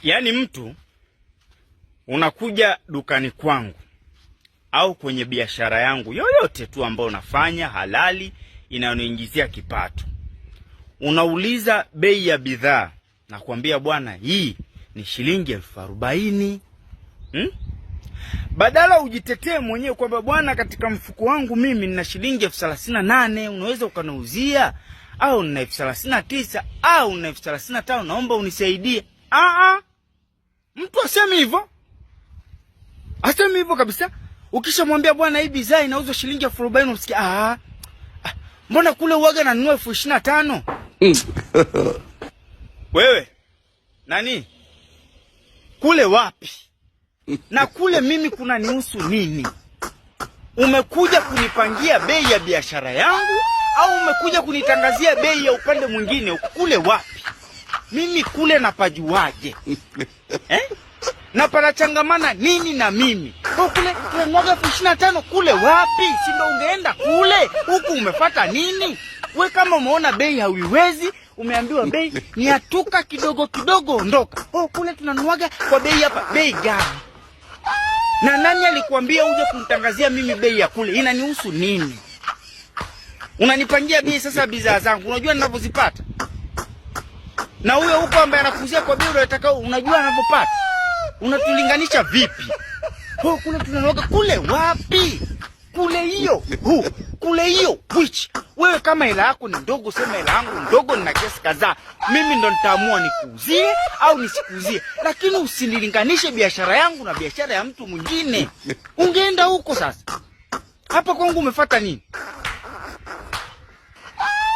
Yaani mtu unakuja dukani kwangu au kwenye biashara yangu yoyote tu ambayo nafanya halali inayoniingizia kipato. Unauliza bei ya bidhaa, nakwambia bwana hii ni shilingi 40,000. Badala ujitetee mwenyewe kwamba bwana katika mfuko wangu mimi nina shilingi 38,000, unaweza ukaniuzia, au nina 39,000 au nina 35,000, naomba unisaidie. Mtu aseme hivyo. Aseme hivyo kabisa. Ukishamwambia bwana hii bidhaa inauzwa shilingi 40,000 unasikia mbona kule uaga nanunua 25,000? Wewe nani? Kule wapi? Na kule mimi kuna nihusu nini? Umekuja kunipangia bei ya biashara yangu au umekuja kunitangazia bei ya upande mwingine? Kule wapi? Mimi kule napajuaje? Na panachangamana nini na mimi? Kwa kule tunamwaga 25,000 kule wapi? Si ndo ungeenda kule? Huku umefuata nini? We kama umeona bei hauiwezi, umeambiwa bei ni atuka kidogo kidogo ondoka. Kule tunanuaga kwa bei hapa. Bei gani? Na nani alikuambia uje kunitangazia mimi bei ya kule? Inanihusu nini? Unanipangia bei sasa bidhaa zangu. Unajua ninavyozipata? Na huyo huko ambaye anakuzia kwa bei unataka unajua anavyopata? Unatulinganisha vipi? Kule tunanuaga kule wapi? Kule hiyo. Kule hiyo which? Wewe kama hela yako ni ndogo, sema hela yangu ndogo nina kiasi kadhaa. Mimi ndo nitaamua nikuuzie au nisikuuzie. Lakini usinilinganishe biashara yangu na biashara ya mtu mwingine. Ungeenda huko sasa. Hapa kwangu umefuata nini?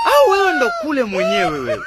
Au wewe ndo kule mwenyewe wewe?